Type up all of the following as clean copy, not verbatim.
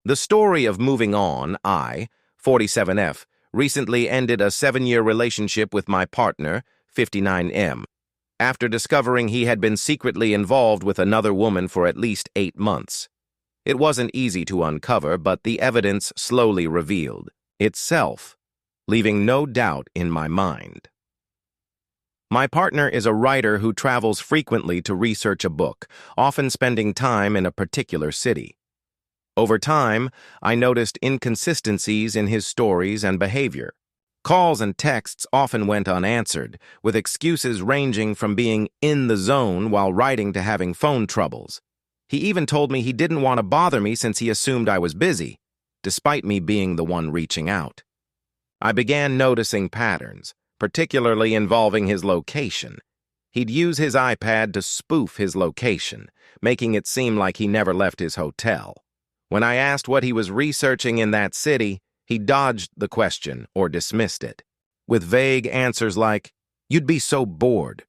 The story of moving on, 47F, recently ended a 7-year relationship with my partner, 59M, after discovering he had been secretly involved with another woman for at least 8 months. It wasn't easy to uncover, but the evidence slowly revealed itself, leaving no doubt in my mind. My partner is a writer who travels frequently to research a book, often spending time in a particular city. Over time, I noticed inconsistencies in his stories and behavior. Calls and texts often went unanswered, with excuses ranging from being in the zone while writing to having phone troubles. He even told me he didn't want to bother me since he assumed I was busy, despite me being the one reaching out. I began noticing patterns, particularly involving his location. He'd use his iPad to spoof his location, making it seem like he never left his hotel. When I asked what he was researching in that city, he dodged the question or dismissed it, with vague answers like, "You'd be so bored."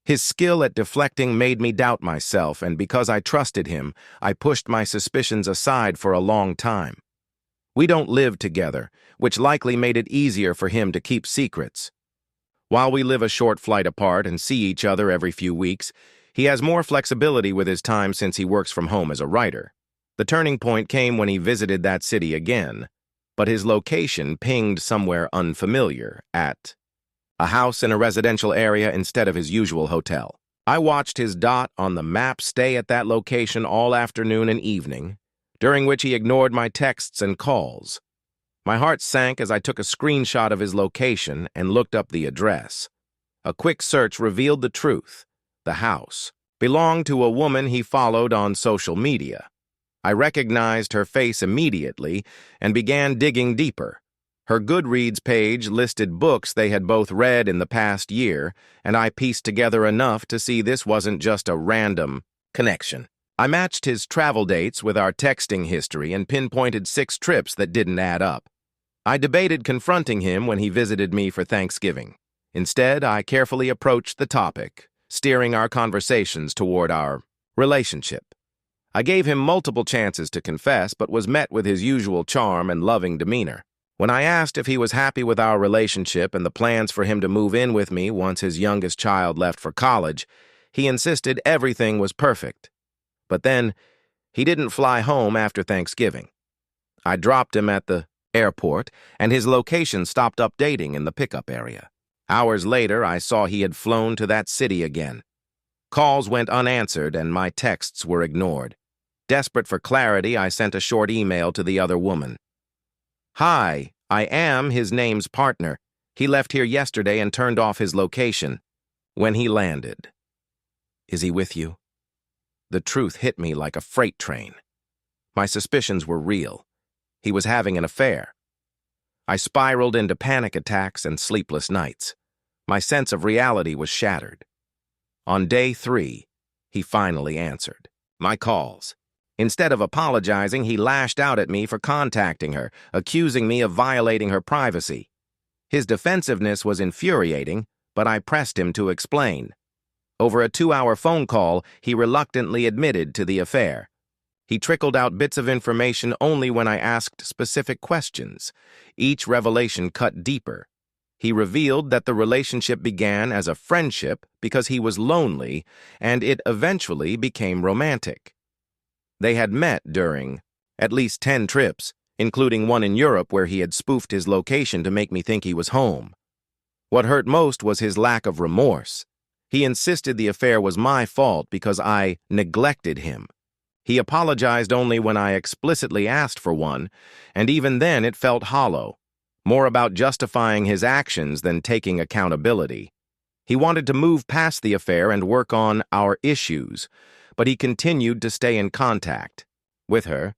His skill at deflecting made me doubt myself, and because I trusted him, I pushed my suspicions aside for a long time. We don't live together, which likely made it easier for him to keep secrets. While we live a short flight apart and see each other every few weeks, he has more flexibility with his time since he works from home as a writer. The turning point came when he visited that city again, but his location pinged somewhere unfamiliar, at a house in a residential area instead of his usual hotel. I watched his dot on the map stay at that location all afternoon and evening, during which he ignored my texts and calls. My heart sank as I took a screenshot of his location and looked up the address. A quick search revealed the truth. The house belonged to a woman he followed on social media. I recognized her face immediately and began digging deeper. Her Goodreads page listed books they had both read in the past year, and I pieced together enough to see this wasn't just a random connection. I matched his travel dates with our texting history and pinpointed 6 trips that didn't add up. I debated confronting him when he visited me for Thanksgiving. Instead, I carefully approached the topic, steering our conversations toward our relationship. I gave him multiple chances to confess, but was met with his usual charm and loving demeanor. When I asked if he was happy with our relationship and the plans for him to move in with me once his youngest child left for college, he insisted everything was perfect. But then, he didn't fly home after Thanksgiving. I dropped him at the airport, and his location stopped updating in the pickup area. Hours later, I saw he had flown to that city again. Calls went unanswered, and my texts were ignored. Desperate for clarity, I sent a short email to the other woman. "Hi, I am his name's partner. He left here yesterday and turned off his location. When he landed. Is he with you?" The truth hit me like a freight train. My suspicions were real. He was having an affair. I spiraled into panic attacks and sleepless nights. My sense of reality was shattered. On day 3, he finally answered my calls. Instead of apologizing, he lashed out at me for contacting her, accusing me of violating her privacy. His defensiveness was infuriating, but I pressed him to explain. Over a 2-hour phone call, he reluctantly admitted to the affair. He trickled out bits of information only when I asked specific questions. Each revelation cut deeper. He revealed that the relationship began as a friendship because he was lonely, and it eventually became romantic. They had met during at least 10 trips, including one in Europe where he had spoofed his location to make me think he was home. What hurt most was his lack of remorse. He insisted the affair was my fault because I neglected him. He apologized only when I explicitly asked for one, and even then it felt hollow, more about justifying his actions than taking accountability. He wanted to move past the affair and work on our issues, but he continued to stay in contact with her,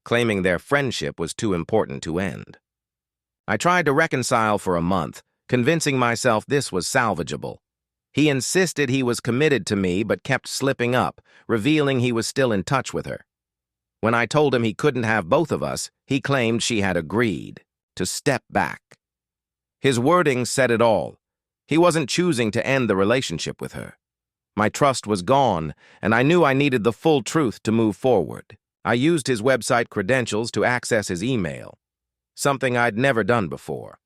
claiming their friendship was too important to end. I tried to reconcile for a month, convincing myself this was salvageable. He insisted he was committed to me but kept slipping up, revealing he was still in touch with her. When I told him he couldn't have both of us, he claimed she had agreed to step back. His wording said it all. He wasn't choosing to end the relationship with her. My trust was gone, and I knew I needed the full truth to move forward. I used his website credentials to access his email, something I'd never done before.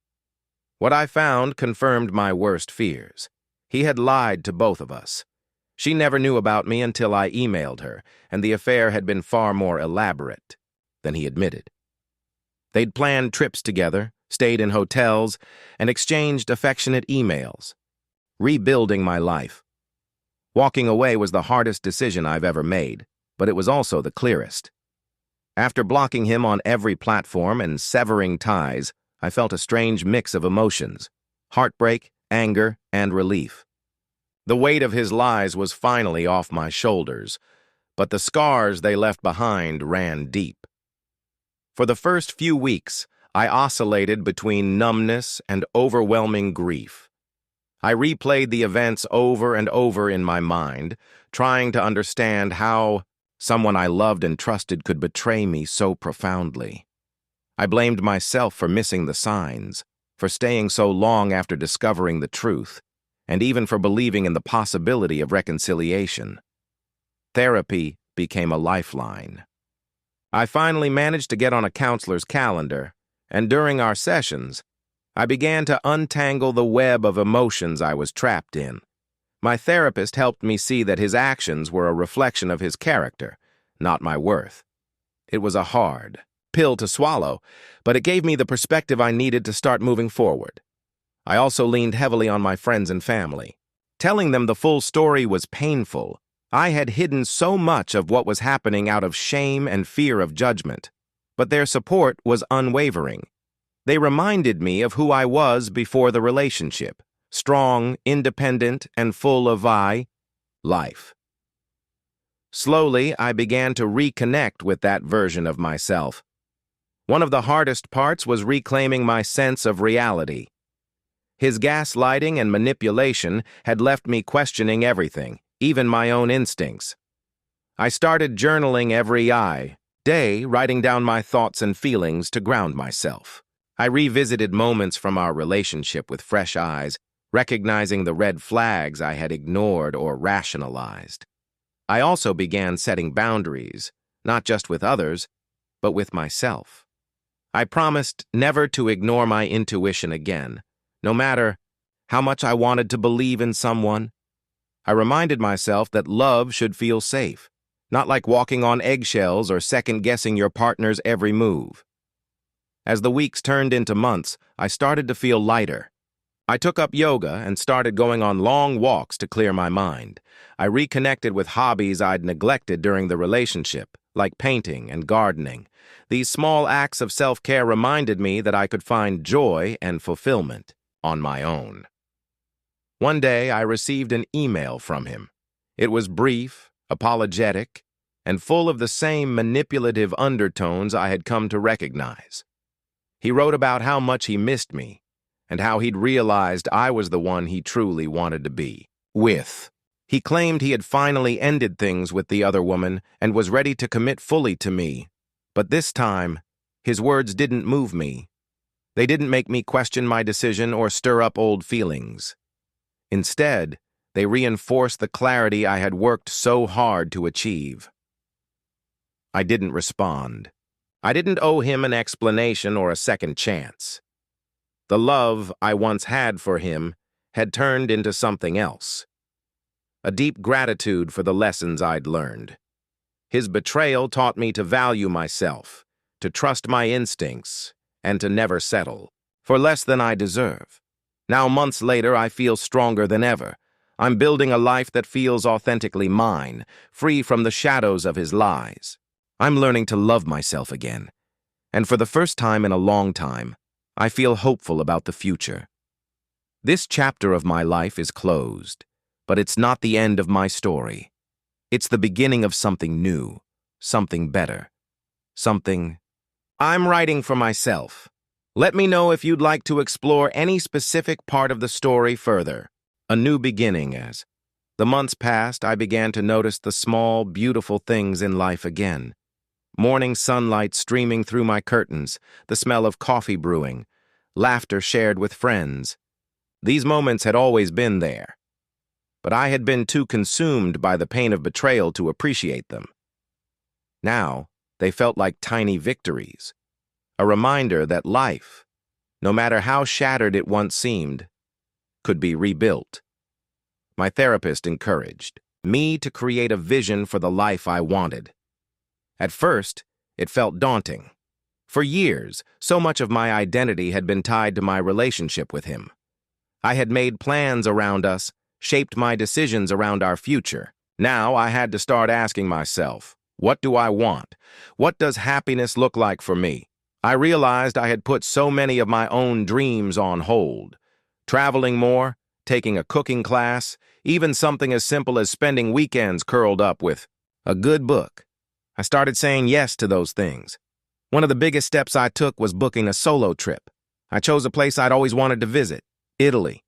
What I found confirmed my worst fears. He had lied to both of us. She never knew about me until I emailed her, and the affair had been far more elaborate than he admitted. They'd planned trips together, stayed in hotels, and exchanged affectionate emails, rebuilding my life. Walking away was the hardest decision I've ever made, but it was also the clearest. After blocking him on every platform and severing ties, I felt a strange mix of emotions: heartbreak, anger, and relief. The weight of his lies was finally off my shoulders, but the scars they left behind ran deep. For the first few weeks, I oscillated between numbness and overwhelming grief. I replayed the events over and over in my mind, trying to understand how someone I loved and trusted could betray me so profoundly. I blamed myself for missing the signs, for staying so long after discovering the truth, and even for believing in the possibility of reconciliation. Therapy became a lifeline. I finally managed to get on a counselor's calendar, and during our sessions, I began to untangle the web of emotions I was trapped in. My therapist helped me see that his actions were a reflection of his character, not my worth. It was a hard pill to swallow, but it gave me the perspective I needed to start moving forward. I also leaned heavily on my friends and family. Telling them the full story was painful. I had hidden so much of what was happening out of shame and fear of judgment, but their support was unwavering. They reminded me of who I was before the relationship: strong, independent, and full of life. Slowly, I began to reconnect with that version of myself. One of the hardest parts was reclaiming my sense of reality. His gaslighting and manipulation had left me questioning everything, even my own instincts. I started journaling every day, writing down my thoughts and feelings to ground myself. I revisited moments from our relationship with fresh eyes, recognizing the red flags I had ignored or rationalized. I also began setting boundaries, not just with others, but with myself. I promised never to ignore my intuition again, no matter how much I wanted to believe in someone. I reminded myself that love should feel safe, not like walking on eggshells or second-guessing your partner's every move. As the weeks turned into months, I started to feel lighter. I took up yoga and started going on long walks to clear my mind. I reconnected with hobbies I'd neglected during the relationship, like painting and gardening. These small acts of self-care reminded me that I could find joy and fulfillment on my own. One day, I received an email from him. It was brief, apologetic, and full of the same manipulative undertones I had come to recognize. He wrote about how much he missed me, and how he'd realized I was the one he truly wanted to be with. He claimed he had finally ended things with the other woman and was ready to commit fully to me. But this time, his words didn't move me. They didn't make me question my decision or stir up old feelings. Instead, they reinforced the clarity I had worked so hard to achieve. I didn't respond. I didn't owe him an explanation or a second chance. The love I once had for him had turned into something else. A deep gratitude for the lessons I'd learned. His betrayal taught me to value myself, to trust my instincts, and to never settle for less than I deserve. Now, months later, I feel stronger than ever. I'm building a life that feels authentically mine, free from the shadows of his lies. I'm learning to love myself again, and for the first time in a long time, I feel hopeful about the future. This chapter of my life is closed, but it's not the end of my story. It's the beginning of something new, something better, something I'm writing for myself. Let me know if you'd like to explore any specific part of the story further. A new beginning. As the months passed, I began to notice the small, beautiful things in life again. Morning sunlight streaming through my curtains, the smell of coffee brewing, laughter shared with friends. These moments had always been there, but I had been too consumed by the pain of betrayal to appreciate them. Now, They felt like tiny victories, a reminder that life, no matter how shattered it once seemed, could be rebuilt. My therapist encouraged me to create a vision for the life I wanted. At first, it felt daunting. For years, so much of my identity had been tied to my relationship with him. I had made plans around us, shaped my decisions around our future. Now I had to start asking myself, what do I want? What does happiness look like for me? I realized I had put so many of my own dreams on hold. Traveling more, taking a cooking class, even something as simple as spending weekends curled up with a good book. I started saying yes to those things. One of the biggest steps I took was booking a solo trip. I chose a place I'd always wanted to visit, Italy.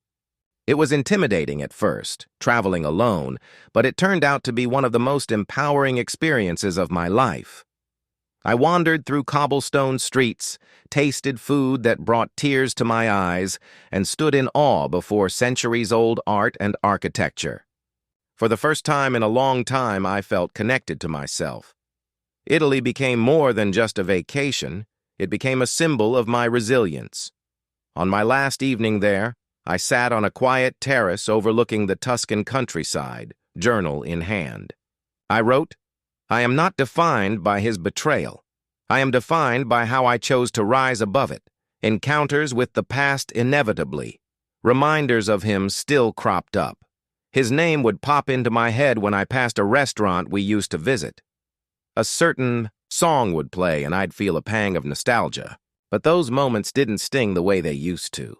It was intimidating at first, traveling alone, but it turned out to be one of the most empowering experiences of my life. I wandered through cobblestone streets, tasted food that brought tears to my eyes, and stood in awe before centuries-old art and architecture. For the first time in a long time, I felt connected to myself. Italy became more than just a vacation. It became a symbol of my resilience. On my last evening there, I sat on a quiet terrace overlooking the Tuscan countryside, journal in hand. I wrote, "I am not defined by his betrayal. I am defined by how I chose to rise above it. Encounters with the past inevitably. Reminders of him still cropped up. His name would pop into my head when I passed a restaurant we used to visit. A certain song would play and I'd feel a pang of nostalgia, but those moments didn't sting the way they used to.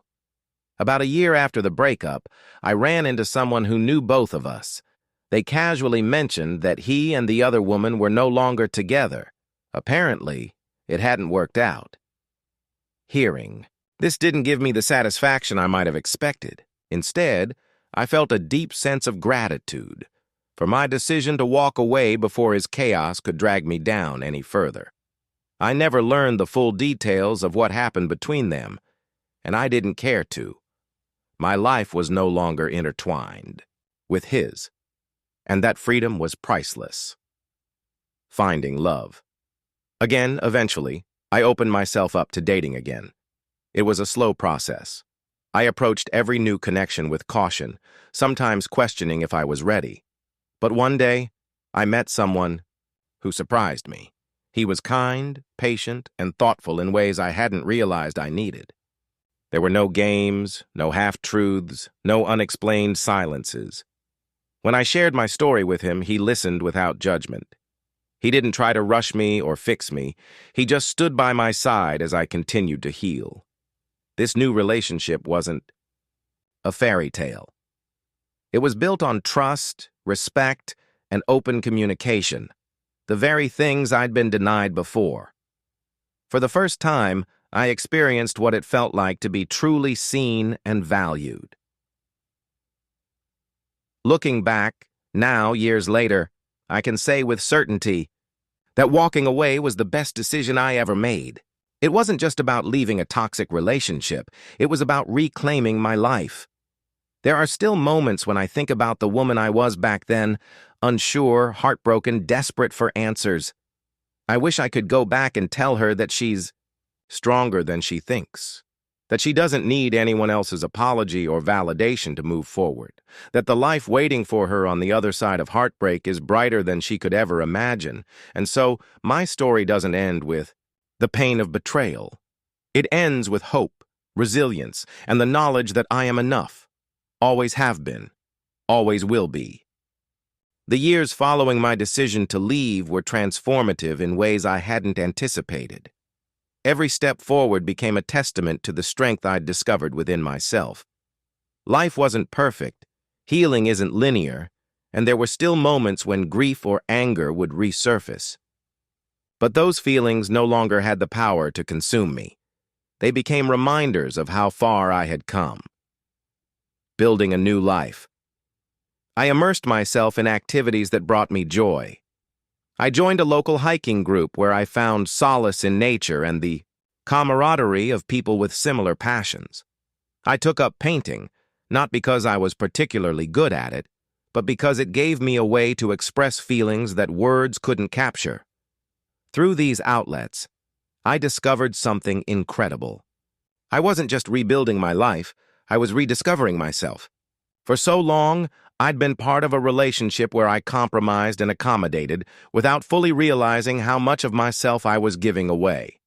About a year after the breakup, I ran into someone who knew both of us. They casually mentioned that he and the other woman were no longer together. Apparently, it hadn't worked out. Hearing this didn't give me the satisfaction I might have expected. Instead, I felt a deep sense of gratitude for my decision to walk away before his chaos could drag me down any further. I never learned the full details of what happened between them, and I didn't care to. My life was no longer intertwined with his, and that freedom was priceless. Finding love. Again, eventually, I opened myself up to dating again. It was a slow process. I approached every new connection with caution, sometimes questioning if I was ready. But one day, I met someone who surprised me. He was kind, patient, and thoughtful in ways I hadn't realized I needed. There were no games, no half-truths, no unexplained silences. When I shared my story with him, he listened without judgment. He didn't try to rush me or fix me. He just stood by my side as I continued to heal. This new relationship wasn't a fairy tale. It was built on trust, respect, and open communication, the very things I'd been denied before. For the first time, I experienced what it felt like to be truly seen and valued. Looking back, now, years later, I can say with certainty that walking away was the best decision I ever made. It wasn't just about leaving a toxic relationship. It was about reclaiming my life. There are still moments when I think about the woman I was back then, unsure, heartbroken, desperate for answers. I wish I could go back and tell her that she's stronger than she thinks, that she doesn't need anyone else's apology or validation to move forward, that the life waiting for her on the other side of heartbreak is brighter than she could ever imagine. And so, my story doesn't end with the pain of betrayal. It ends with hope, resilience, and the knowledge that I am enough. Always have been, always will be. The years following my decision to leave were transformative in ways I hadn't anticipated. Every step forward became a testament to the strength I'd discovered within myself. Life wasn't perfect, healing isn't linear, and there were still moments when grief or anger would resurface. But those feelings no longer had the power to consume me. They became reminders of how far I had come. Building a new life. I immersed myself in activities that brought me joy. I joined a local hiking group where I found solace in nature and the camaraderie of people with similar passions. I took up painting, not because I was particularly good at it, but because it gave me a way to express feelings that words couldn't capture. Through these outlets, I discovered something incredible. I wasn't just rebuilding my life, I was rediscovering myself. For so long, I'd been part of a relationship where I compromised and accommodated without fully realizing how much of myself I was giving away.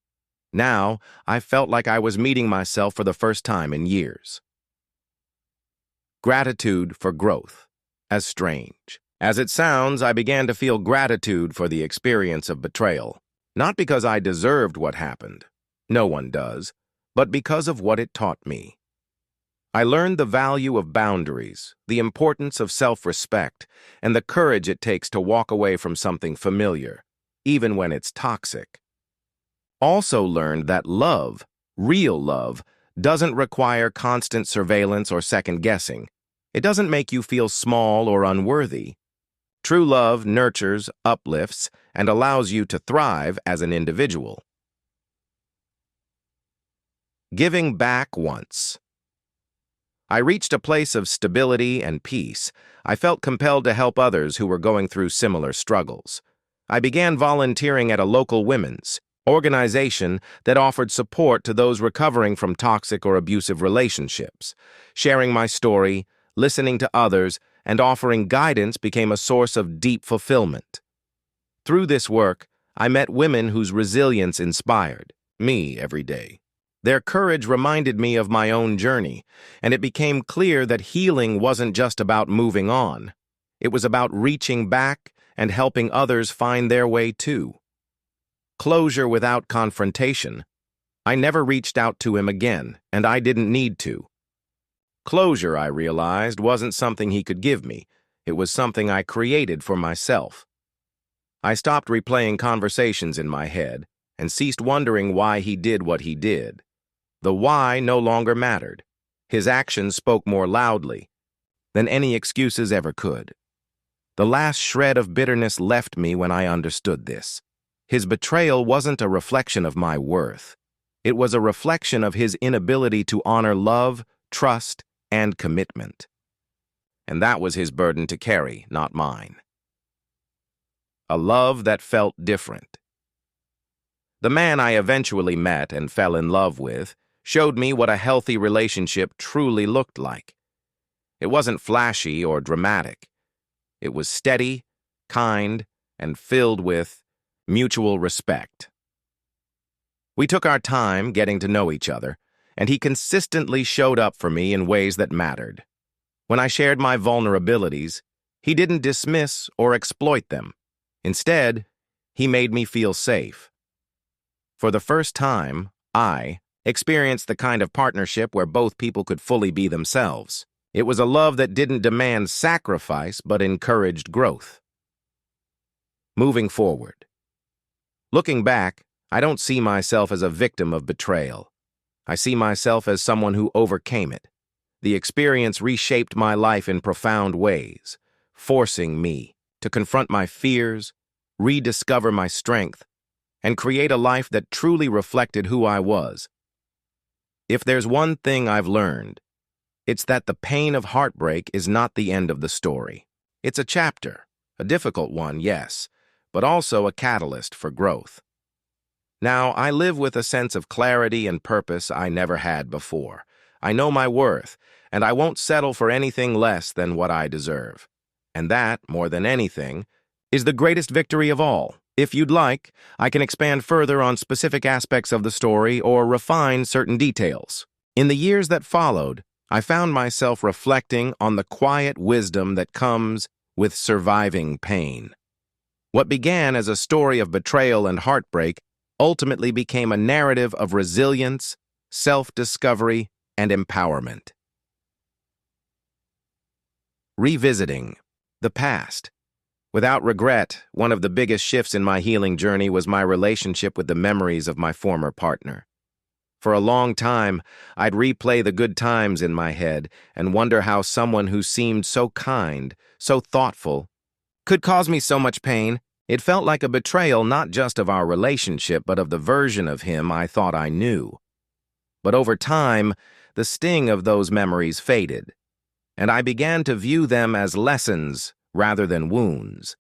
Now, I felt like I was meeting myself for the first time in years. Gratitude for growth. As strange as it sounds, I began to feel gratitude for the experience of betrayal. Not because I deserved what happened. No one does. But because of what it taught me. I learned the value of boundaries, the importance of self-respect, and the courage it takes to walk away from something familiar, even when it's toxic. Also learned that love, real love, doesn't require constant surveillance or second-guessing. It doesn't make you feel small or unworthy. True love nurtures, uplifts, and allows you to thrive as an individual. Giving back once. I reached a place of stability and peace. I felt compelled to help others who were going through similar struggles. I began volunteering at a local women's organization that offered support to those recovering from toxic or abusive relationships. Sharing my story, listening to others, and offering guidance became a source of deep fulfillment. Through this work, I met women whose resilience inspired me every day. Their courage reminded me of my own journey, and it became clear that healing wasn't just about moving on. It was about reaching back and helping others find their way too. Closure without confrontation. I never reached out to him again, and I didn't need to. Closure, I realized, wasn't something he could give me. It was something I created for myself. I stopped replaying conversations in my head and ceased wondering why he did what he did. The why no longer mattered. His actions spoke more loudly than any excuses ever could. The last shred of bitterness left me when I understood this. His betrayal wasn't a reflection of my worth. It was a reflection of his inability to honor love, trust, and commitment. And that was his burden to carry, not mine. A love that felt different. The man I eventually met and fell in love with showed me what a healthy relationship truly looked like. It wasn't flashy or dramatic. It was steady, kind, and filled with mutual respect. We took our time getting to know each other, and he consistently showed up for me in ways that mattered. When I shared my vulnerabilities, he didn't dismiss or exploit them. Instead, he made me feel safe. For the first time, I experienced the kind of partnership where both people could fully be themselves. It was a love that didn't demand sacrifice but encouraged growth. Moving forward. Looking back, I don't see myself as a victim of betrayal. I see myself as someone who overcame it. The experience reshaped my life in profound ways, forcing me to confront my fears, rediscover my strength, and create a life that truly reflected who I was. If there's one thing I've learned, it's that the pain of heartbreak is not the end of the story. It's a chapter, a difficult one, yes, but also a catalyst for growth. Now, I live with a sense of clarity and purpose I never had before. I know my worth, and I won't settle for anything less than what I deserve. And that, more than anything, is the greatest victory of all. If you'd like, I can expand further on specific aspects of the story or refine certain details. In the years that followed, I found myself reflecting on the quiet wisdom that comes with surviving pain. What began as a story of betrayal and heartbreak ultimately became a narrative of resilience, self-discovery, and empowerment. Revisiting the past. Without regret, one of the biggest shifts in my healing journey was my relationship with the memories of my former partner. For a long time, I'd replay the good times in my head and wonder how someone who seemed so kind, so thoughtful, could cause me so much pain. It felt like a betrayal not just of our relationship, but of the version of him I thought I knew. But over time, the sting of those memories faded, and I began to view them as lessons rather than wounds.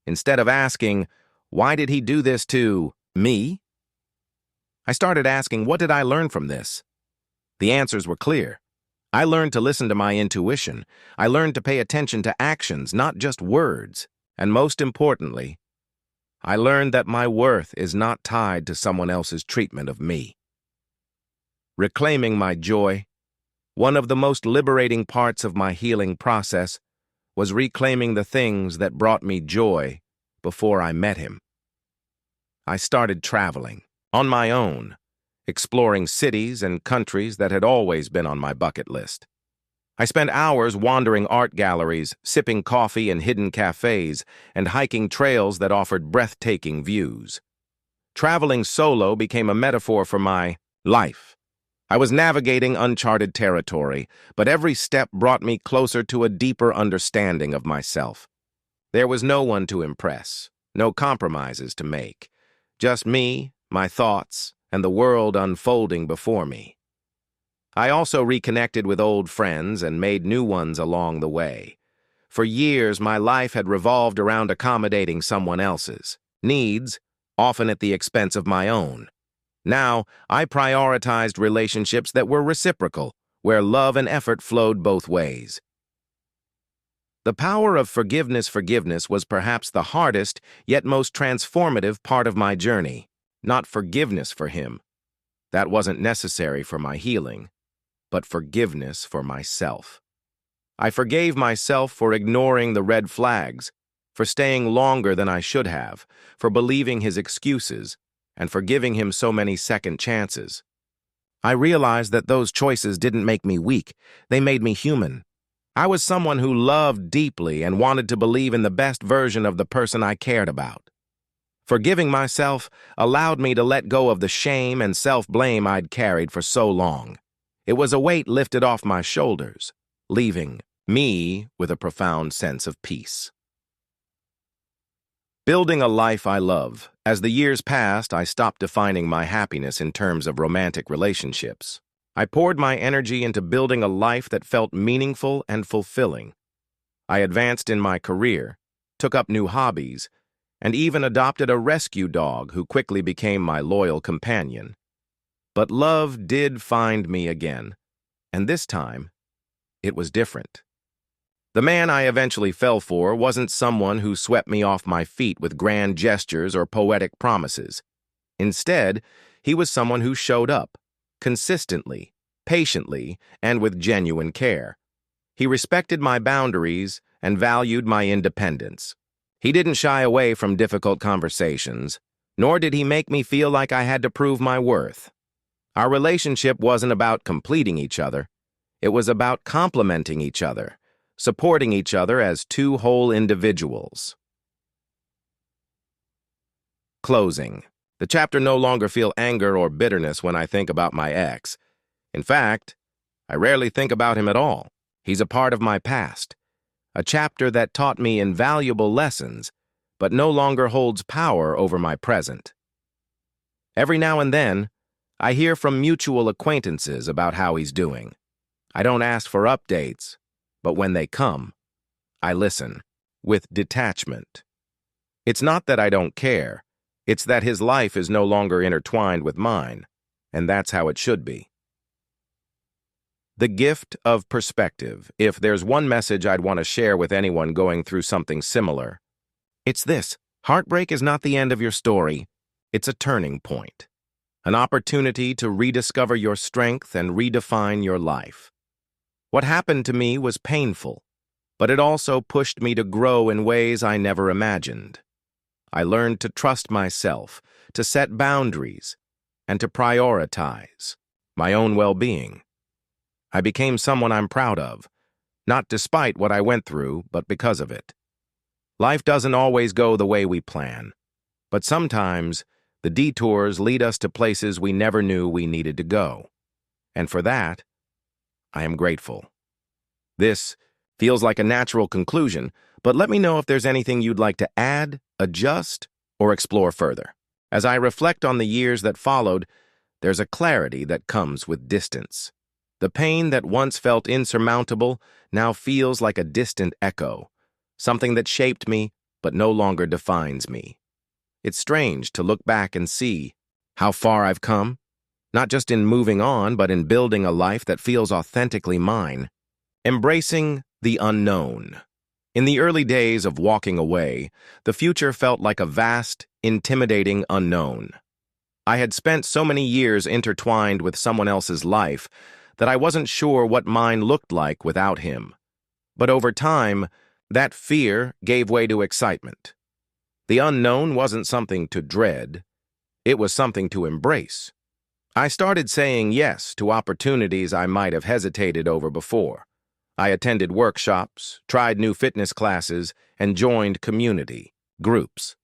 Instead of asking, Why did he do this to me? I started asking, what did I learn from this? The answers were clear. I learned to listen to my intuition. I learned to pay attention to actions, not just words. And most importantly, I learned that my worth is not tied to someone else's treatment of me. Reclaiming my joy, one of the most liberating parts of my healing process was reclaiming the things that brought me joy before I met him. I started traveling on my own, exploring cities and countries that had always been on my bucket list. I spent hours wandering art galleries, sipping coffee in hidden cafes, and hiking trails that offered breathtaking views. Traveling solo became a metaphor for my life. I was navigating uncharted territory, but every step brought me closer to a deeper understanding of myself. There was no one to impress, no compromises to make, just me, my thoughts, and the world unfolding before me. I also reconnected with old friends and made new ones along the way. For years, my life had revolved around accommodating someone else's needs, often at the expense of my own. Now, I prioritized relationships that were reciprocal, where love and effort flowed both ways. The power of forgiveness was perhaps the hardest, yet most transformative part of my journey. Not forgiveness for him. That wasn't necessary for my healing, but forgiveness for myself. I forgave myself for ignoring the red flags, for staying longer than I should have, for believing his excuses, and for giving him so many second chances. I realized that those choices didn't make me weak, they made me human. I was someone who loved deeply and wanted to believe in the best version of the person I cared about. Forgiving myself allowed me to let go of the shame and self-blame I'd carried for so long. It was a weight lifted off my shoulders, leaving me with a profound sense of peace. Building a life I love. As the years passed, I stopped defining my happiness in terms of romantic relationships. I poured my energy into building a life that felt meaningful and fulfilling. I advanced in my career, took up new hobbies, and even adopted a rescue dog who quickly became my loyal companion. But love did find me again, and this time, it was different. The man I eventually fell for wasn't someone who swept me off my feet with grand gestures or poetic promises. Instead, he was someone who showed up, consistently, patiently, and with genuine care. He respected my boundaries and valued my independence. He didn't shy away from difficult conversations, nor did he make me feel like I had to prove my worth. Our relationship wasn't about completing each other. It was about complementing each other, supporting each other as two whole individuals. Closing. The chapter no longer feel anger or bitterness when I think about my ex. In fact, I rarely think about him at all. He's a part of my past, a chapter that taught me invaluable lessons, but no longer holds power over my present. Every now and then, I hear from mutual acquaintances about how he's doing. I don't ask for updates, but when they come, I listen, with detachment. It's not that I don't care, it's that his life is no longer intertwined with mine, and that's how it should be. The gift of perspective. If there's one message I'd want to share with anyone going through something similar, it's this: heartbreak is not the end of your story, it's a turning point. An opportunity to rediscover your strength and redefine your life. What happened to me was painful, but it also pushed me to grow in ways I never imagined. I learned to trust myself, to set boundaries, and to prioritize my own well-being. I became someone I'm proud of, not despite what I went through, but because of it. Life doesn't always go the way we plan, but sometimes the detours lead us to places we never knew we needed to go. And for that, I am grateful. This feels like a natural conclusion, but let me know if there's anything you'd like to add, adjust, or explore further. As I reflect on the years that followed, there's a clarity that comes with distance. The pain that once felt insurmountable now feels like a distant echo, something that shaped me but no longer defines me. It's strange to look back and see how far I've come, not just in moving on, but in building a life that feels authentically mine. Embracing the unknown. In the early days of walking away, the future felt like a vast, intimidating unknown. I had spent so many years intertwined with someone else's life that I wasn't sure what mine looked like without him. But over time, that fear gave way to excitement. The unknown wasn't something to dread. It was something to embrace. I started saying yes to opportunities I might have hesitated over before. I attended workshops, tried new fitness classes, and joined community groups.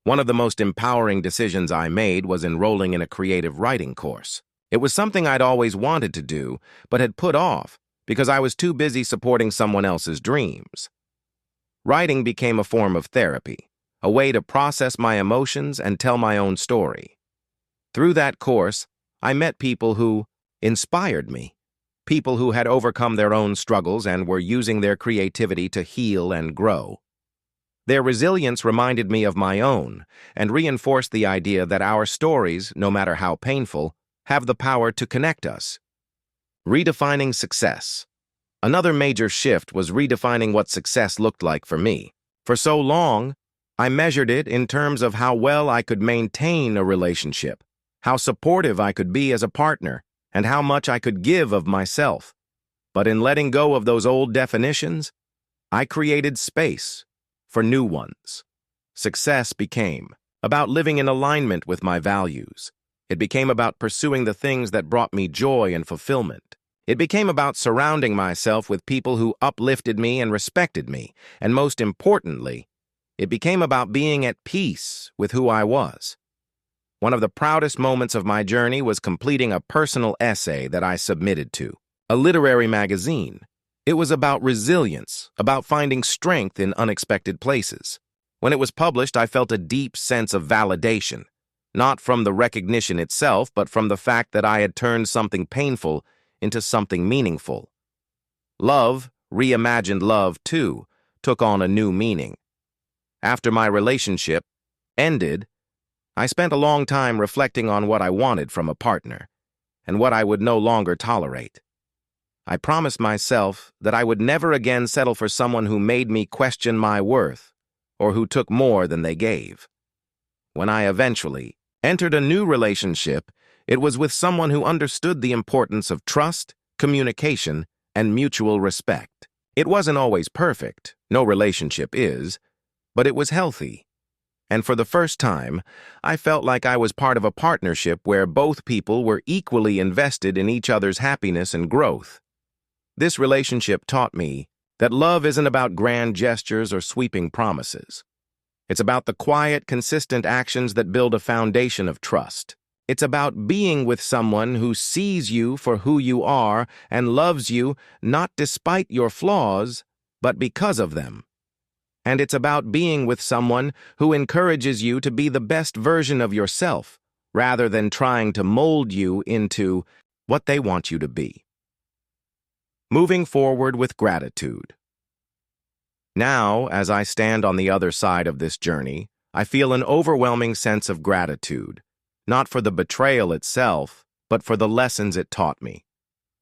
One of the most empowering decisions I made was enrolling in a creative writing course. It was something I'd always wanted to do, but had put off because I was too busy supporting someone else's dreams. Writing became a form of therapy, a way to process my emotions and tell my own story. Through that course, I met people who inspired me, people who had overcome their own struggles and were using their creativity to heal and grow. Their resilience reminded me of my own and reinforced the idea that our stories, no matter how painful, have the power to connect us. Redefining success. Another major shift was redefining what success looked like for me. For so long, I measured it in terms of how well I could maintain a relationship, how supportive I could be as a partner, and how much I could give of myself. But in letting go of those old definitions, I created space for new ones. Success became about living in alignment with my values. It became about pursuing the things that brought me joy and fulfillment. It became about surrounding myself with people who uplifted me and respected me. And most importantly, it became about being at peace with who I was. One of the proudest moments of my journey was completing a personal essay that I submitted to a literary magazine. It was about resilience, about finding strength in unexpected places. When it was published, I felt a deep sense of validation, not from the recognition itself, but from the fact that I had turned something painful into something meaningful. Love, reimagined love, too, took on a new meaning. After my relationship ended, I spent a long time reflecting on what I wanted from a partner and what I would no longer tolerate. I promised myself that I would never again settle for someone who made me question my worth or who took more than they gave. When I eventually entered a new relationship, it was with someone who understood the importance of trust, communication, and mutual respect. It wasn't always perfect, no relationship is, but it was healthy. And for the first time, I felt like I was part of a partnership where both people were equally invested in each other's happiness and growth. This relationship taught me that love isn't about grand gestures or sweeping promises. It's about the quiet, consistent actions that build a foundation of trust. It's about being with someone who sees you for who you are and loves you not despite your flaws, but because of them. And it's about being with someone who encourages you to be the best version of yourself, rather than trying to mold you into what they want you to be. Moving forward with gratitude. Now, as I stand on the other side of this journey, I feel an overwhelming sense of gratitude, not for the betrayal itself, but for the lessons it taught me.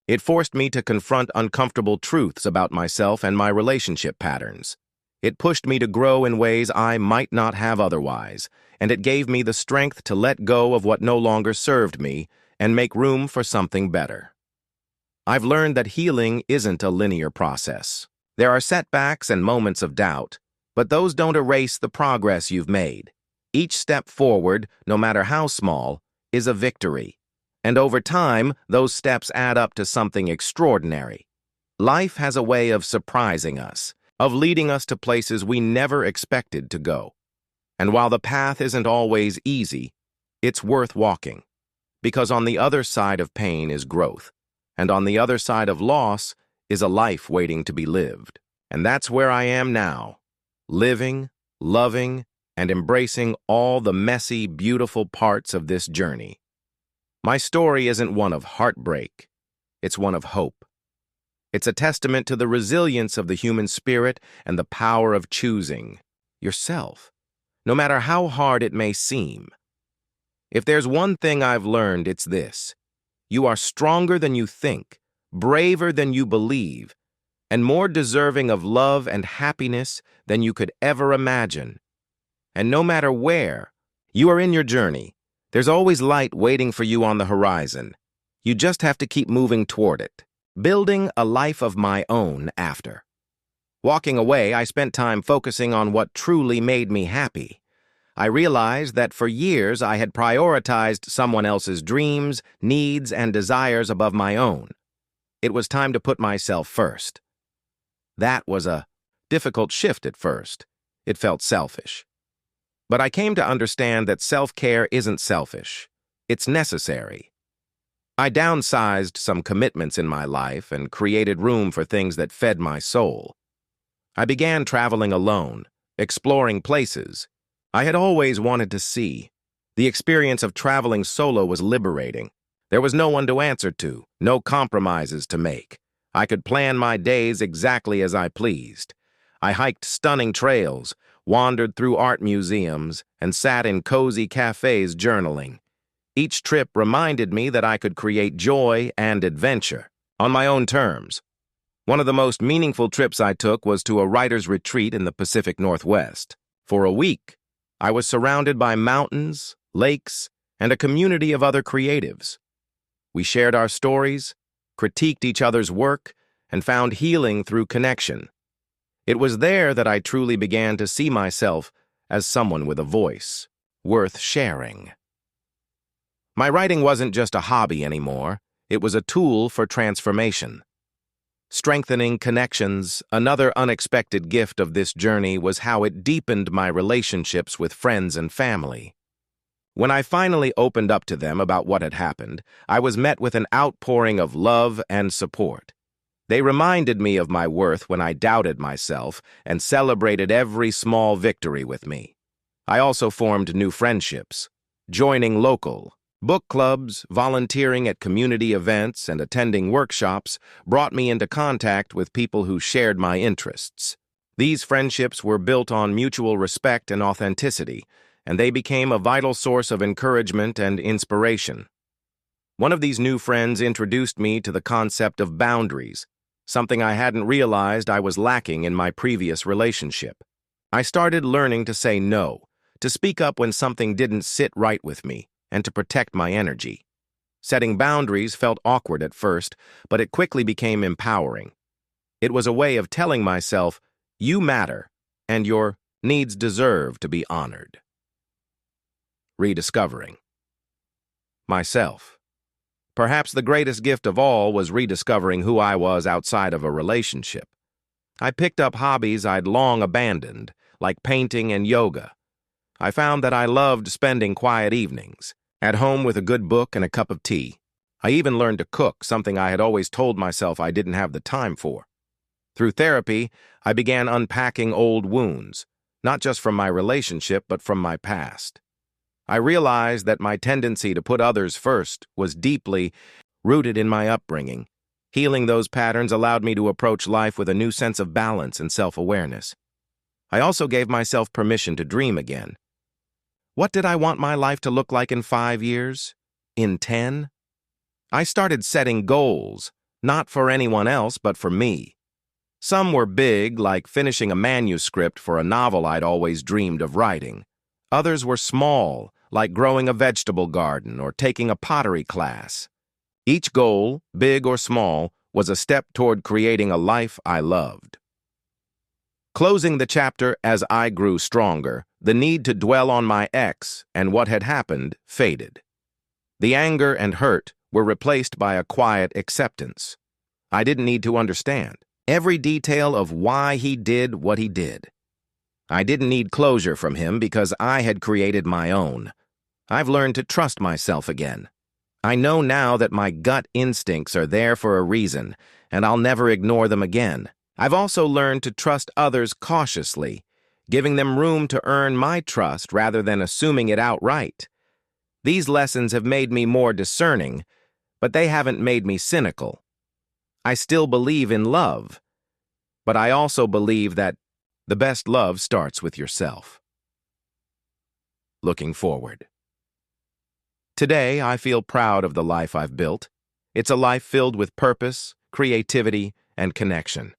It forced me to confront uncomfortable truths about myself and my relationship patterns. It pushed me to grow in ways I might not have otherwise, and it gave me the strength to let go of what no longer served me and make room for something better. I've learned that healing isn't a linear process. There are setbacks and moments of doubt, but those don't erase the progress you've made. Each step forward, no matter how small, is a victory. And over time, those steps add up to something extraordinary. Life has a way of surprising us, of leading us to places we never expected to go. And while the path isn't always easy, it's worth walking. Because on the other side of pain is growth, and on the other side of loss is a life waiting to be lived. And that's where I am now, living, loving, and embracing all the messy, beautiful parts of this journey. My story isn't one of heartbreak, it's one of hope. It's a testament to the resilience of the human spirit and the power of choosing yourself. no matter how hard it may seem. If there's one thing I've learned, it's this. You are stronger than you think, braver than you believe, and more deserving of love and happiness than you could ever imagine. And no matter where you are in your journey, there's always light waiting for you on the horizon. You just have to keep moving toward it, building a life of my own after. Walking away, I spent time focusing on what truly made me happy. I realized that for years I had prioritized someone else's dreams, needs, and desires above my own. It was time to put myself first. That was a difficult shift at first. It felt selfish. But I came to understand that self-care isn't selfish. It's necessary. I downsized some commitments in my life and created room for things that fed my soul. I began traveling alone, exploring places I had always wanted to see. The experience of traveling solo was liberating. There was no one to answer to, no compromises to make. I could plan my days exactly as I pleased. I hiked stunning trails, wandered through art museums, and sat in cozy cafes journaling. Each trip reminded me that I could create joy and adventure on my own terms. One of the most meaningful trips I took was to a writer's retreat in the Pacific Northwest. For a week, I was surrounded by mountains, lakes, and a community of other creatives. We shared our stories, critiqued each other's work, and found healing through connection. It was there that I truly began to see myself as someone with a voice, worth sharing. My writing wasn't just a hobby anymore, it was a tool for transformation. Strengthening connections, another unexpected gift of this journey was how it deepened my relationships with friends and family. When I finally opened up to them about what had happened, I was met with an outpouring of love and support. They reminded me of my worth when I doubted myself and celebrated every small victory with me. I also formed new friendships, joining local book clubs, volunteering at community events, and attending workshops brought me into contact with people who shared my interests. These friendships were built on mutual respect and authenticity, and they became a vital source of encouragement and inspiration. One of these new friends introduced me to the concept of boundaries, something I hadn't realized I was lacking in my previous relationship. I started learning to say no, to speak up when something didn't sit right with me, and to protect my energy. Setting boundaries felt awkward at first, but it quickly became empowering. It was a way of telling myself, you matter, and your needs deserve to be honored. Rediscovering myself. Perhaps the greatest gift of all was rediscovering who I was outside of a relationship. I picked up hobbies I'd long abandoned, like painting and yoga. I found that I loved spending quiet evenings, at home with a good book and a cup of tea. I even learned to cook, something I had always told myself I didn't have the time for. Through therapy, I began unpacking old wounds, not just from my relationship, but from my past. I realized that my tendency to put others first was deeply rooted in my upbringing. Healing those patterns allowed me to approach life with a new sense of balance and self-awareness. I also gave myself permission to dream again. What did I want my life to look like in 5 years? In 10? I started setting goals, not for anyone else, but for me. Some were big, like finishing a manuscript for a novel I'd always dreamed of writing. Others were small, like growing a vegetable garden or taking a pottery class. Each goal, big or small, was a step toward creating a life I loved. Closing the chapter as I grew stronger, the need to dwell on my ex and what had happened faded. The anger and hurt were replaced by a quiet acceptance. I didn't need to understand every detail of why he did what he did. I didn't need closure from him because I had created my own. I've learned to trust myself again. I know now that my gut instincts are there for a reason, and I'll never ignore them again. I've also learned to trust others cautiously, giving them room to earn my trust rather than assuming it outright. These lessons have made me more discerning, but they haven't made me cynical. I still believe in love, but I also believe that the best love starts with yourself. looking forward. Today, I feel proud of the life I've built. It's a life filled with purpose, creativity, and connection.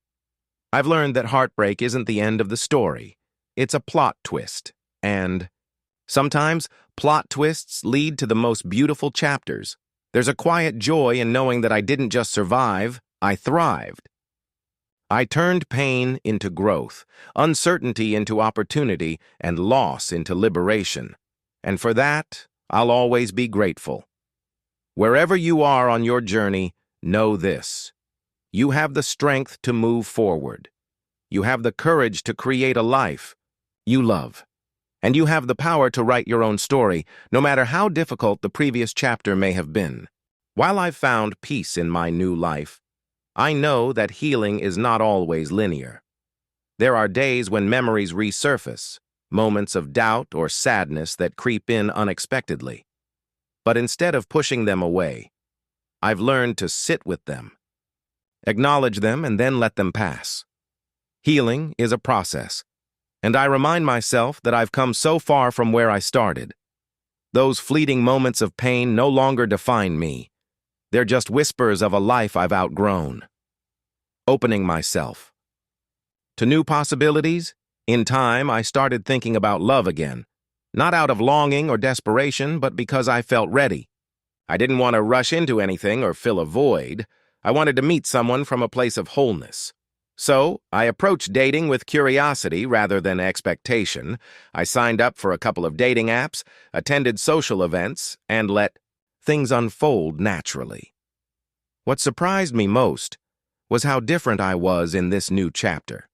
I've learned that heartbreak isn't the end of the story. It's a plot twist, and sometimes plot twists lead to the most beautiful chapters. There's a quiet joy in knowing that I didn't just survive, I thrived. I turned pain into growth, uncertainty into opportunity, and loss into liberation. And for that, I'll always be grateful. Wherever you are on your journey, know this. You have the strength to move forward. You have the courage to create a life you love. And you have the power to write your own story, no matter how difficult the previous chapter may have been. While I've found peace in my new life, I know that healing is not always linear. There are days when memories resurface, moments of doubt or sadness that creep in unexpectedly. But instead of pushing them away, I've learned to sit with them, acknowledge them, and then let them pass. Healing is a process, and I remind myself that I've come so far from where I started. Those fleeting moments of pain no longer define me. They're just whispers of a life I've outgrown. Opening myself to new possibilities, in time I started thinking about love again, not out of longing or desperation, but because I felt ready. I didn't want to rush into anything or fill a void. I wanted to meet someone from a place of wholeness. So, I approached dating with curiosity rather than expectation. I signed up for a couple of dating apps, attended social events, and let things unfold naturally. What surprised me most was how different I was in this new chapter.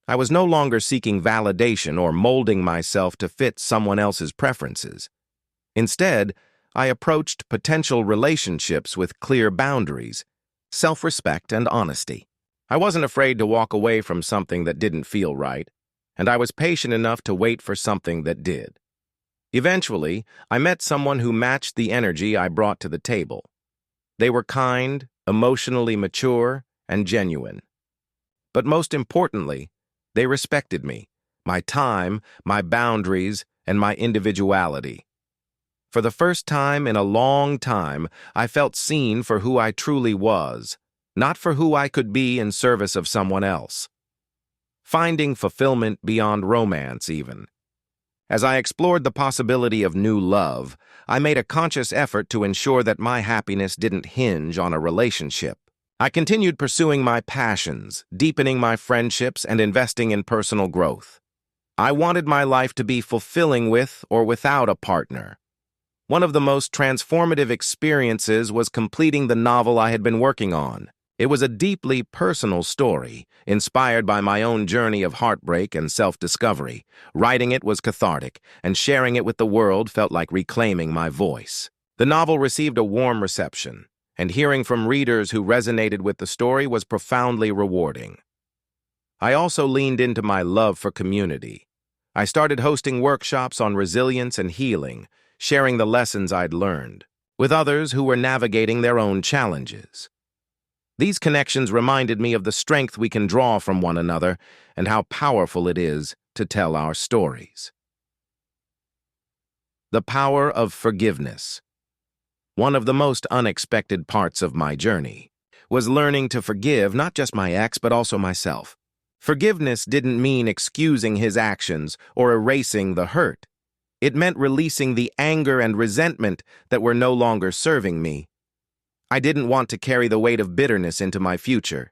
I was no longer seeking validation or molding myself to fit someone else's preferences. Instead, I approached potential relationships with clear boundaries, self-respect, and honesty. I wasn't afraid to walk away from something that didn't feel right, and I was patient enough to wait for something that did. Eventually, I met someone who matched the energy I brought to the table. They were kind, emotionally mature, and genuine. But most importantly, they respected me, my time, my boundaries, and my individuality. For the first time in a long time, I felt seen for who I truly was, not for who I could be in service of someone else. Finding fulfillment beyond romance, even. As I explored the possibility of new love, I made a conscious effort to ensure that my happiness didn't hinge on a relationship. I continued pursuing my passions, deepening my friendships, and investing in personal growth. I wanted my life to be fulfilling with or without a partner. One of the most transformative experiences was completing the novel I had been working on. It was a deeply personal story, inspired by my own journey of heartbreak and self-discovery. Writing it was cathartic, and sharing it with the world felt like reclaiming my voice. The novel received a warm reception, and hearing from readers who resonated with the story was profoundly rewarding. I also leaned into my love for community. I started hosting workshops on resilience and healing, sharing the lessons I'd learned with others who were navigating their own challenges. These connections reminded me of the strength we can draw from one another and how powerful it is to tell our stories. The power of forgiveness. One of the most unexpected parts of my journey was learning to forgive not just my ex, but also myself. Forgiveness didn't mean excusing his actions or erasing the hurt. It meant releasing the anger and resentment that were no longer serving me. I didn't want to carry the weight of bitterness into my future.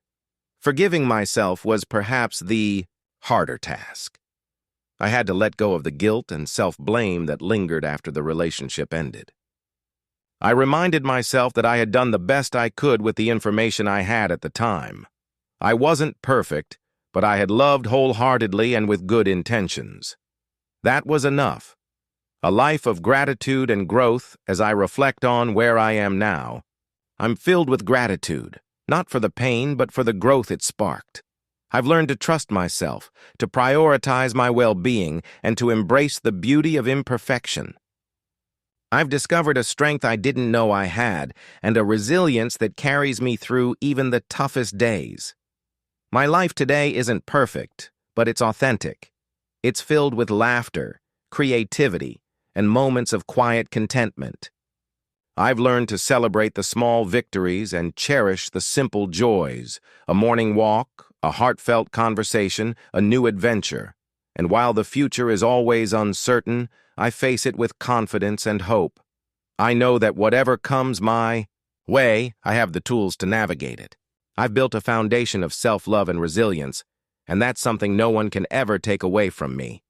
Forgiving myself was perhaps the harder task. I had to let go of the guilt and self-blame that lingered after the relationship ended. I reminded myself that I had done the best I could with the information I had at the time. I wasn't perfect, but I had loved wholeheartedly and with good intentions. That was enough. A life of gratitude and growth. As I reflect on where I am now, I'm filled with gratitude, not for the pain, but for the growth it sparked. I've learned to trust myself, to prioritize my well-being, and to embrace the beauty of imperfection. I've discovered a strength I didn't know I had, and a resilience that carries me through even the toughest days. My life today isn't perfect, but it's authentic. It's filled with laughter, creativity, and moments of quiet contentment. I've learned to celebrate the small victories and cherish the simple joys, a morning walk, a heartfelt conversation, a new adventure. And while the future is always uncertain, I face it with confidence and hope. I know that whatever comes my way, I have the tools to navigate it. I've built a foundation of self-love and resilience, and that's something no one can ever take away from me.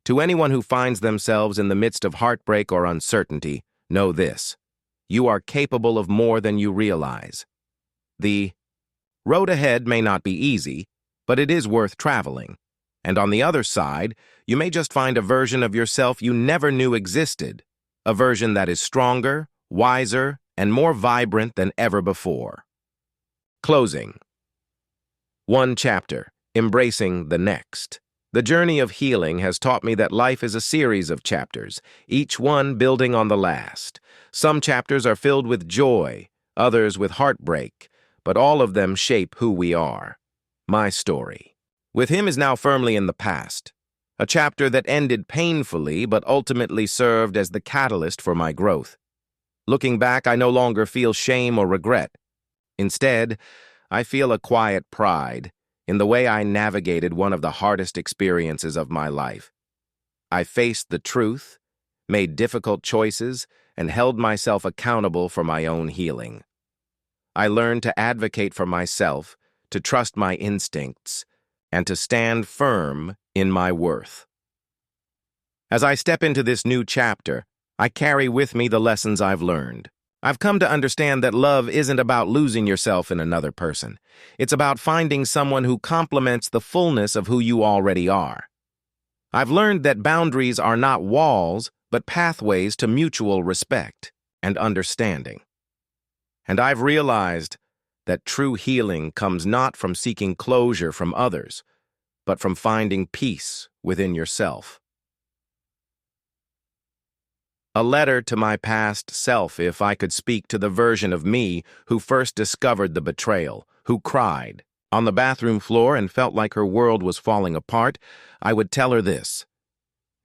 To anyone who finds themselves in the midst of heartbreak or uncertainty, know this: you are capable of more than you realize. The road ahead may not be easy, but it is worth traveling. And on the other side, you may just find a version of yourself you never knew existed, a version that is stronger, wiser, and more vibrant than ever before. Closing. One chapter, embracing the next. The journey of healing has taught me that life is a series of chapters, each one building on the last. Some chapters are filled with joy, others with heartbreak, but all of them shape who we are. My story with him is now firmly in the past, a chapter that ended painfully but ultimately served as the catalyst for my growth. Looking back, I no longer feel shame or regret. Instead, I feel a quiet pride in the way I navigated one of the hardest experiences of my life. I faced the truth, made difficult choices, and held myself accountable for my own healing. I learned to advocate for myself, to trust my instincts, and to stand firm in my worth. As I step into this new chapter, I carry with me the lessons I've learned. I've come to understand that love isn't about losing yourself in another person. It's about finding someone who complements the fullness of who you already are. I've learned that boundaries are not walls, but pathways to mutual respect and understanding. And I've realized that true healing comes not from seeking closure from others, but from finding peace within yourself. A letter to my past self. If I could speak to the version of me who first discovered the betrayal, who cried on the bathroom floor and felt like her world was falling apart, I would tell her this: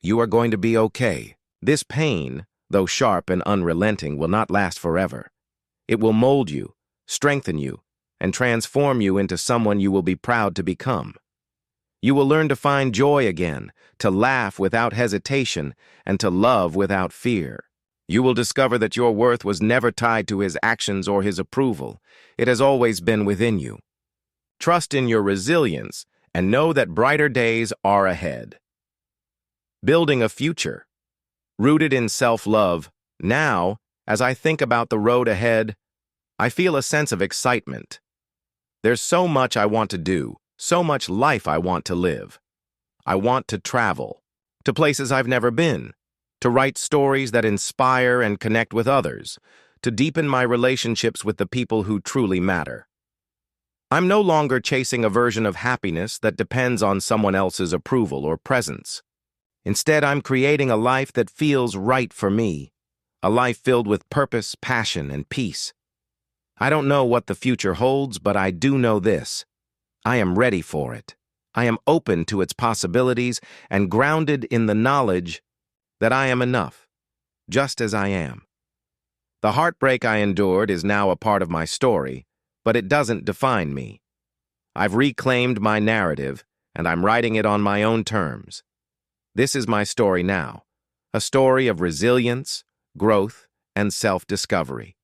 you are going to be okay. This pain, though sharp and unrelenting, will not last forever. It will mold you, strengthen you, and transform you into someone you will be proud to become. You will learn to find joy again, to laugh without hesitation, and to love without fear. You will discover that your worth was never tied to his actions or his approval. It has always been within you. Trust in your resilience and know that brighter days are ahead. Building a future. Rooted in self-love, now, as I think about the road ahead, I feel a sense of excitement. There's so much I want to do, so much life I want to live. I want to travel, to places I've never been, to write stories that inspire and connect with others, to deepen my relationships with the people who truly matter. I'm no longer chasing a version of happiness that depends on someone else's approval or presence. Instead, I'm creating a life that feels right for me, a life filled with purpose, passion, and peace. I don't know what the future holds, but I do know this: I am ready for it. I am open to its possibilities and grounded in the knowledge that I am enough, just as I am. The heartbreak I endured is now a part of my story, but it doesn't define me. I've reclaimed my narrative, and I'm writing it on my own terms. This is my story now, a story of resilience, growth, and self-discovery.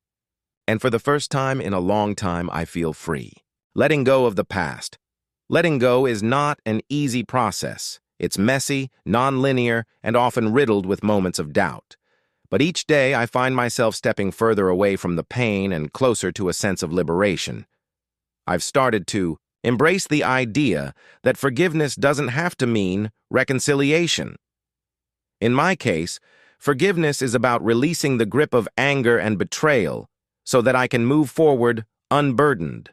And for the first time in a long time, I feel free. Letting go of the past. Letting go is not an easy process. It's messy, non-linear, and often riddled with moments of doubt. But each day I find myself stepping further away from the pain and closer to a sense of liberation. I've started to embrace the idea that forgiveness doesn't have to mean reconciliation. In my case, forgiveness is about releasing the grip of anger and betrayal so that I can move forward unburdened.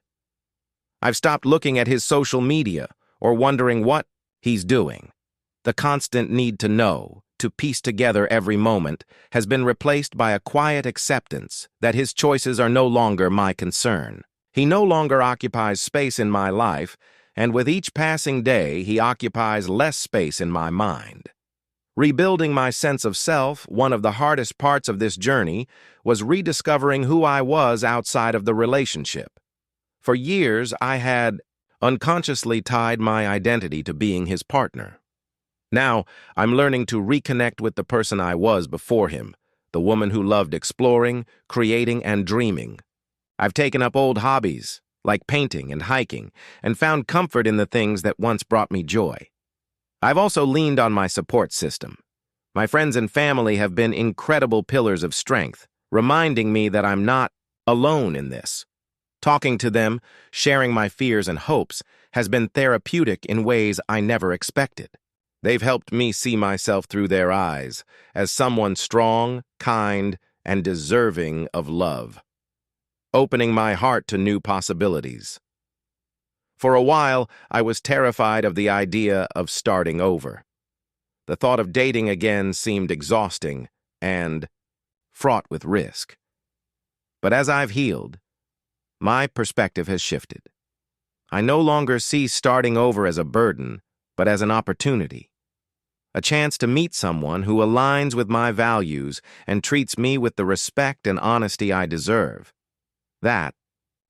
I've stopped looking at his social media or wondering what he's doing. The constant need to know, to piece together every moment, has been replaced by a quiet acceptance that his choices are no longer my concern. He no longer occupies space in my life, and with each passing day, he occupies less space in my mind. Rebuilding my sense of self, one of the hardest parts of this journey, was rediscovering who I was outside of the relationship. For years, I had unconsciously tied my identity to being his partner. Now, I'm learning to reconnect with the person I was before him, the woman who loved exploring, creating, and dreaming. I've taken up old hobbies, like painting and hiking, and found comfort in the things that once brought me joy. I've also leaned on my support system. My friends and family have been incredible pillars of strength, reminding me that I'm not alone in this. Talking to them, sharing my fears and hopes, has been therapeutic in ways I never expected. They've helped me see myself through their eyes as someone strong, kind, and deserving of love, opening my heart to new possibilities. For a while, I was terrified of the idea of starting over. The thought of dating again seemed exhausting and fraught with risk. But as I've healed, my perspective has shifted. I no longer see starting over as a burden, but as an opportunity. A chance to meet someone who aligns with my values and treats me with the respect and honesty I deserve. That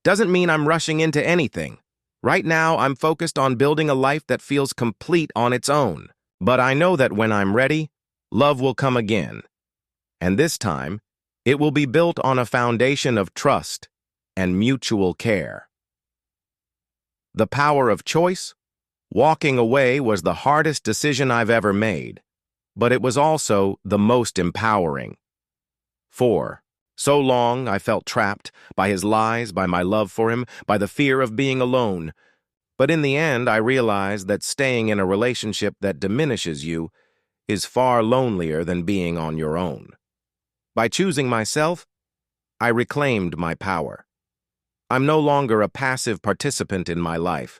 doesn't mean I'm rushing into anything. Right now, I'm focused on building a life that feels complete on its own. But I know that when I'm ready, love will come again. And this time, it will be built on a foundation of trust and mutual care. The power of choice? Walking away was the hardest decision I've ever made, but it was also the most empowering. For so long, I felt trapped by his lies, by my love for him, by the fear of being alone. But in the end, I realized that staying in a relationship that diminishes you is far lonelier than being on your own. By choosing myself, I reclaimed my power. I'm no longer a passive participant in my life.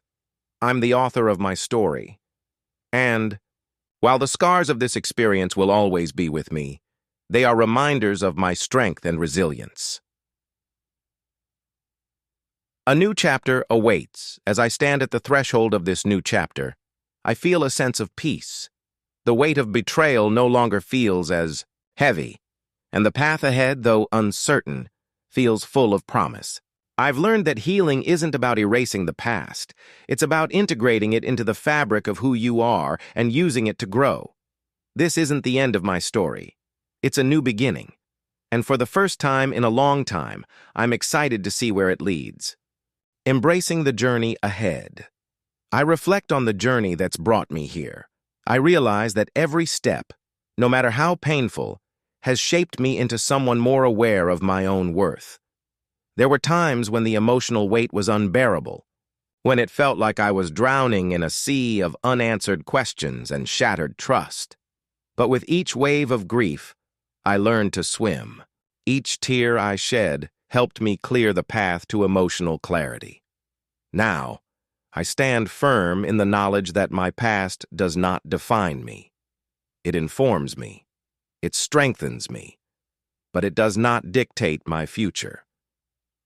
I'm the author of my story. And, while the scars of this experience will always be with me, they are reminders of my strength and resilience. A new chapter awaits. As I stand at the threshold of this new chapter, I feel a sense of peace. The weight of betrayal no longer feels as heavy, and the path ahead, though uncertain, feels full of promise. I've learned that healing isn't about erasing the past. It's about integrating it into the fabric of who you are and using it to grow. This isn't the end of my story. It's a new beginning. And for the first time in a long time, I'm excited to see where it leads. Embracing the journey ahead. I reflect on the journey that's brought me here. I realize that every step, no matter how painful, has shaped me into someone more aware of my own worth. There were times when the emotional weight was unbearable, when it felt like I was drowning in a sea of unanswered questions and shattered trust. But with each wave of grief, I learned to swim. Each tear I shed helped me clear the path to emotional clarity. Now, I stand firm in the knowledge that my past does not define me. It informs me. It strengthens me. But it does not dictate my future.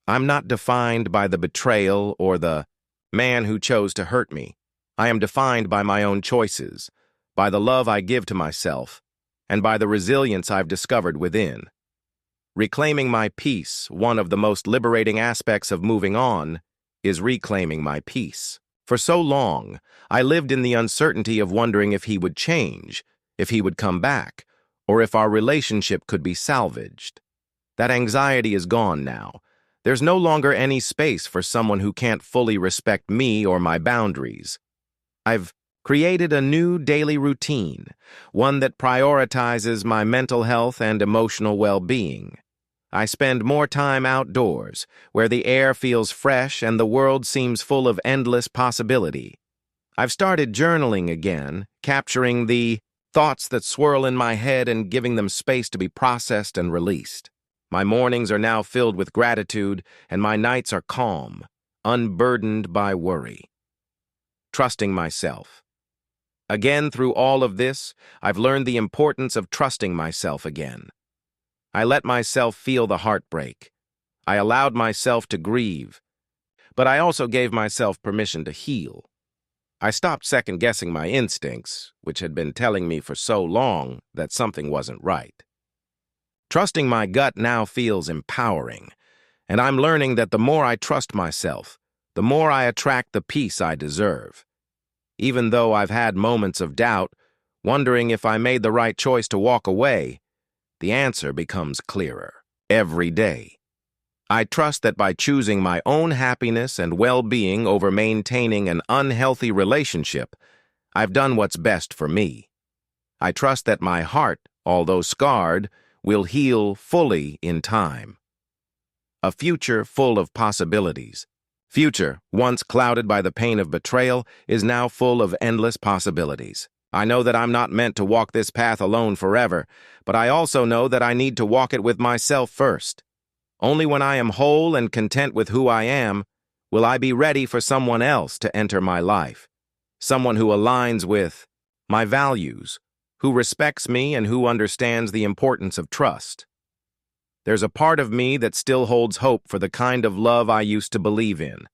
I'm not defined by the betrayal or the man who chose to hurt me. I am defined by my own choices, by the love I give to myself, and by the resilience I've discovered within. Reclaiming my peace, one of the most liberating aspects of moving on, is reclaiming my peace. For so long, I lived in the uncertainty of wondering if he would change, if he would come back, or if our relationship could be salvaged. That anxiety is gone now. There's no longer any space for someone who can't fully respect me or my boundaries. I've created a new daily routine, one that prioritizes my mental health and emotional well-being. I spend more time outdoors, where the air feels fresh and the world seems full of endless possibility. I've started journaling again, capturing the thoughts that swirl in my head and giving them space to be processed and released. My mornings are now filled with gratitude, and my nights are calm, unburdened by worry. Trusting myself. Again, through all of this, I've learned the importance of trusting myself again. I let myself feel the heartbreak. I allowed myself to grieve, but I also gave myself permission to heal. I stopped second-guessing my instincts, which had been telling me for so long that something wasn't right. Trusting my gut now feels empowering, and I'm learning that the more I trust myself, the more I attract the peace I deserve. Even though I've had moments of doubt, wondering if I made the right choice to walk away, the answer becomes clearer every day. I trust that by choosing my own happiness and well-being over maintaining an unhealthy relationship, I've done what's best for me. I trust that my heart, although scarred, will heal fully in time. A future full of possibilities. Future, once clouded by the pain of betrayal, is now full of endless possibilities. I know that I'm not meant to walk this path alone forever, but I also know that I need to walk it with myself first. Only when I am whole and content with who I am, will I be ready for someone else to enter my life. Someone who aligns with my values, who respects me and who understands the importance of trust. There's a part of me that still holds hope for the kind of love I used to believe in.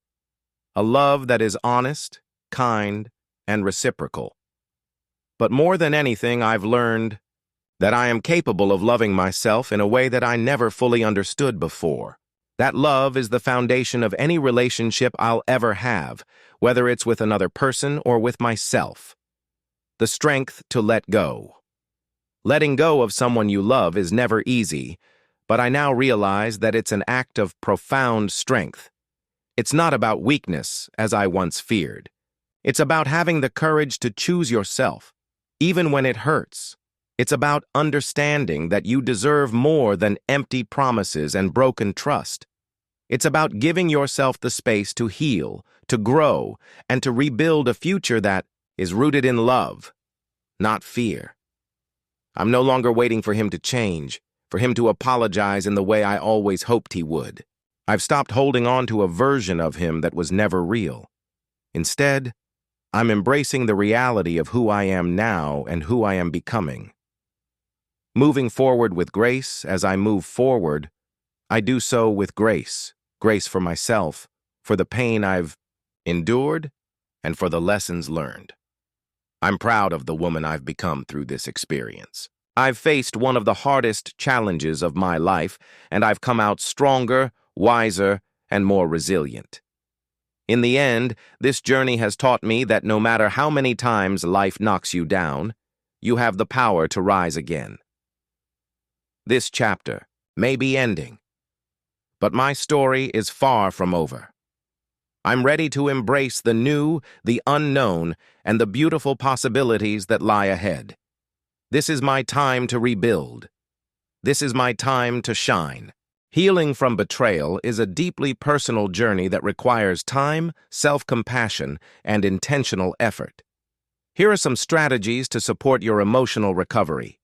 A love that is honest, kind, and reciprocal. But more than anything, I've learned that I am capable of loving myself in a way that I never fully understood before. That love is the foundation of any relationship I'll ever have, whether it's with another person or with myself. The strength to let go. Letting go of someone you love is never easy, but I now realize that it's an act of profound strength. It's not about weakness, as I once feared. It's about having the courage to choose yourself, even when it hurts. It's about understanding that you deserve more than empty promises and broken trust. It's about giving yourself the space to heal, to grow, and to rebuild a future that is rooted in love, not fear. I'm no longer waiting for him to change, for him to apologize in the way I always hoped he would. I've stopped holding on to a version of him that was never real. Instead, I'm embracing the reality of who I am now and who I am becoming. Moving forward with grace, as I move forward, I do so with grace. Grace for myself, for the pain I've endured, and for the lessons learned. I'm proud of the woman I've become through this experience. I've faced one of the hardest challenges of my life, and I've come out stronger, wiser, and more resilient. In the end, this journey has taught me that no matter how many times life knocks you down, you have the power to rise again. This chapter may be ending, but my story is far from over. I'm ready to embrace the new, the unknown, and the beautiful possibilities that lie ahead. This is my time to rebuild. This is my time to shine. Healing from betrayal is a deeply personal journey that requires time, self-compassion, and intentional effort. Here are some strategies to support your emotional recovery.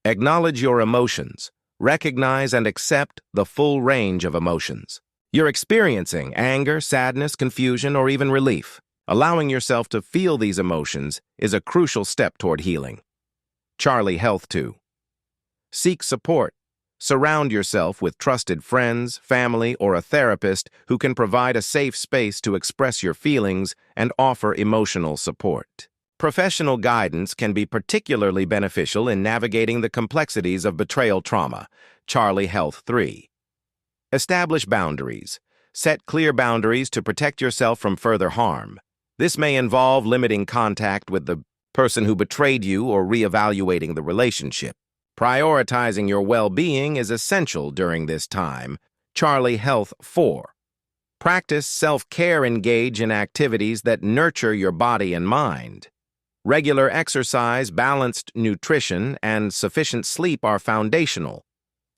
Acknowledge your emotions. Recognize and accept the full range of emotions. You're experiencing anger, sadness, confusion, or even relief. Allowing yourself to feel these emotions is a crucial step toward healing. Charlie Health 2. Seek support. Surround yourself with trusted friends, family, or a therapist who can provide a safe space to express your feelings and offer emotional support. Professional guidance can be particularly beneficial in navigating the complexities of betrayal trauma. Charlie Health 3. Establish boundaries. Set clear boundaries to protect yourself from further harm. This may involve limiting contact with the person who betrayed you or reevaluating the relationship. Prioritizing your well-being is essential during this time. Charlie Health 4. Practice self-care. Engage in activities that nurture your body and mind. Regular exercise, balanced nutrition, and sufficient sleep are foundational.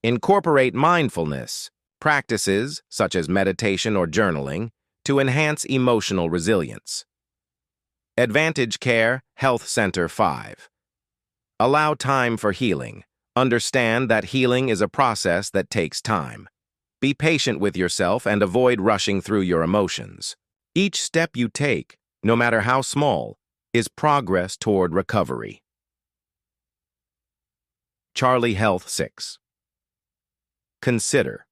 Incorporate mindfulness practices, such as meditation or journaling, to enhance emotional resilience. Advantage Care Health Center 5. Allow time for healing. Understand that healing is a process that takes time. Be patient with yourself and avoid rushing through your emotions. Each step you take, no matter how small, is progress toward recovery. Charlie Health 6. Consider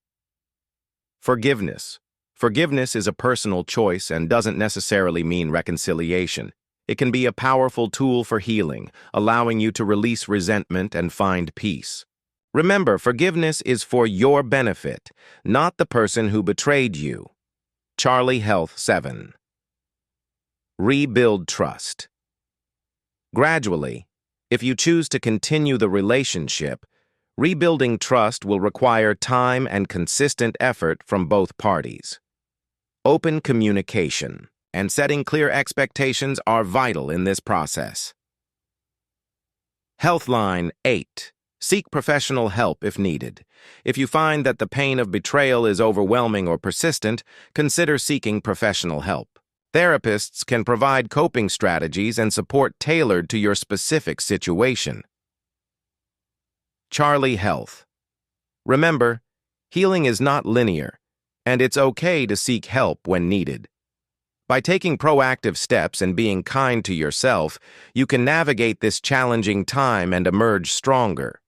forgiveness. Forgiveness is a personal choice and doesn't necessarily mean reconciliation. It can be a powerful tool for healing, allowing you to release resentment and find peace. Remember, forgiveness is for your benefit, not the person who betrayed you. Charlie Health 7. Rebuild trust. Gradually, if you choose to continue the relationship, rebuilding trust will require time and consistent effort from both parties. Open communication and setting clear expectations are vital in this process. Healthline 8. Seek professional help if needed. If you find that the pain of betrayal is overwhelming or persistent, consider seeking professional help. Therapists can provide coping strategies and support tailored to your specific situation. Charlie Health. Remember, healing is not linear, and it's okay to seek help when needed. By taking proactive steps and being kind to yourself, you can navigate this challenging time and emerge stronger.